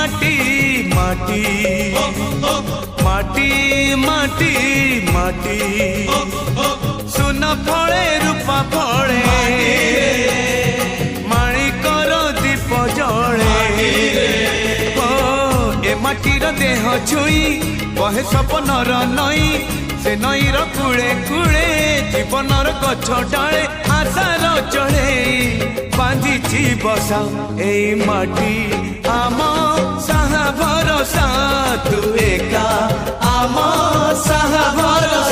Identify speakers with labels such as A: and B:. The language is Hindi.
A: माटी माटी माटी माटी माटी सुन फले रूपा फले माणिकर दीप जले ए माटीर देह छुई बहे सपनर नई से नईर कूले कूले जीवनर गछ डाले आशार चढ़े बांधिची बसा ए माटी आम साहा भरोसा तू एका आम साहा भरोसा।